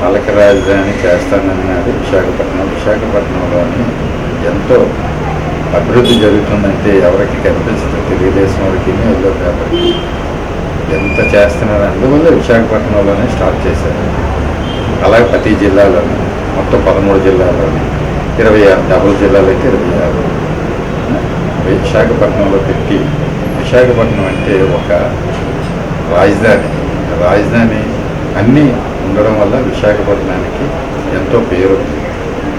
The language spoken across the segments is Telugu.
పాలక రాజధాని చేస్తానన్నాడు విశాఖపట్నంలోని ఎంతో అభివృద్ధి జరుగుతుందంటే ఎవరికి కనిపించదు. తెలుగుదేశం వారికి ఎల్లో పేపర్కి ఎంత చేస్తున్నారు. అందువల్ల విశాఖపట్నంలోనే స్టార్ట్ చేశారు. అలాగే ప్రతి జిల్లాలోని మొత్తం 13 జిల్లాల్లోని 26 డబుల్ జిల్లాలు అయితే 26 విశాఖపట్నంలో పెట్టి, విశాఖపట్నం అంటే ఒక రాజధాని అన్నీ ఉండడం వల్ల విశాఖపట్నానికి ఎంతో పేరు.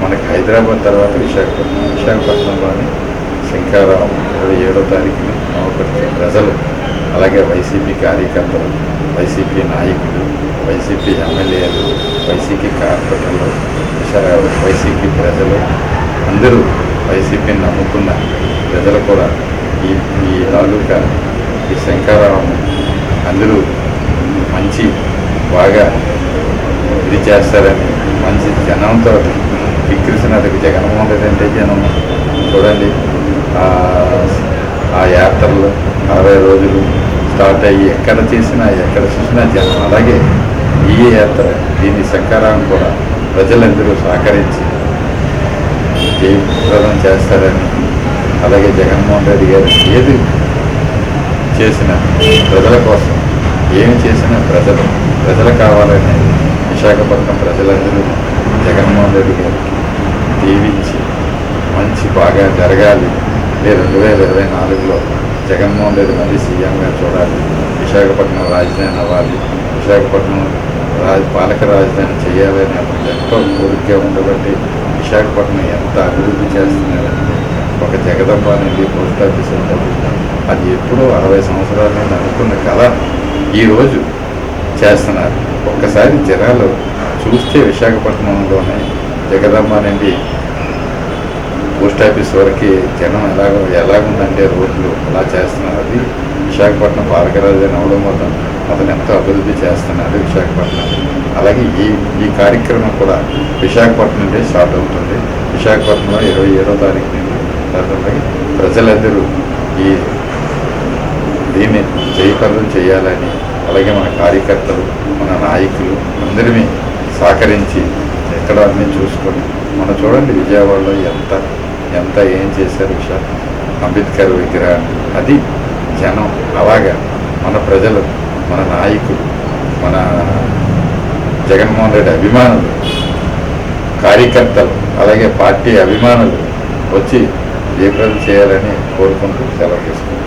మనకి హైదరాబాద్ తర్వాత విశాఖపట్నంలోని శంకరరావు 27వ తారీఖున నవపరిచిన ప్రజలు, అలాగే వైసీపీ కార్యకర్తలు, వైసీపీ నాయకులు, వైసీపీ ఎమ్మెల్యేలు, వైసీపీ కార్పొరేటర్లు, వైసీపీ ప్రజలు అందరూ, వైసీపీని నమ్ముకున్న ప్రజలు కూడా ఈ తాలూకా ఈ శంకరరావుని అందరూ బాగా ఇది చేస్తారని మంచి జనంతో వికృష్ణకి జగన్మోహన్ రెడ్డి అంటే జనం చూడండి. ఆ యాత్రలు 60 రోజులు స్టార్ట్ అయ్యి ఎక్కడ చూసినా జనం. అలాగే ఈ యాత్ర దీన్ని శంకరరావు కూడా ప్రజలందరూ సహకరించి జయప్రదం చేస్తారని, అలాగే జగన్మోహన్ రెడ్డి గారు ఏది చేసినా ప్రజల కోసం, ఏమి చేసినా ప్రజలు కావాలని విశాఖపట్నం ప్రజలందరూ జగన్మోహన్ రెడ్డి గారికి దీవించి బాగా జరగాలి. 2024లో జగన్మోహన్ రెడ్డి మళ్ళీ సీఎంగా చూడాలి, విశాఖపట్నం రాజధాని అవ్వాలి, విశాఖపట్నం పాలక రాజధాని చేయాలని అప్పుడు ఎంతో కోరికగా ఉండబట్టి విశాఖపట్నం ఎంత అభివృద్ధి చేస్తున్నారంటే, ఒక జగదంబ అనేది పోస్ట్ ఆఫీస్ ఉంటుంది. అది ఎప్పుడో 60 సంవత్సరాల నుండి అనుకున్న కళ ఈరోజు చేస్తున్నారు. ఒక్కసారి జనాలు చూస్తే విశాఖపట్నంలోనే జగదంబ నుండి పోస్ట్ ఆఫీస్ వరకు జనం ఎలాగుందంటే రోడ్లు అలా చేస్తున్నారు. అది విశాఖపట్నం పాలక రాజధాని అవడం వల్ల అతను ఎంతో అభివృద్ధి చేస్తున్నారు విశాఖపట్నం. అలాగే ఈ కార్యక్రమం కూడా విశాఖపట్నం నుండి స్టార్ట్ అవుతుంది. విశాఖపట్నంలో 27వ తారీఖు నుండి జరుగుతుంది. ప్రజలందరూ దీన్ని జయప్రదం చేయాలని, అలాగే మన కార్యకర్తలు, మన నాయకులు అందరినీ సహకరించి ఎక్కడ అన్నీ చూసుకొని, మనం చూడండి విజయవాడలో ఎంత ఏం చేశారు అంబేద్కర్ విగ్రహాన్ని. అది జనం, అలాగా మన ప్రజలు, మన నాయకులు, మన జగన్మోహన్ రెడ్డి అభిమానులు, కార్యకర్తలు, అలాగే పార్టీ అభిమానులు వచ్చి జయప్రదం చేయాలని కోరుకుంటూ సెలవు తీసుకుంటాం.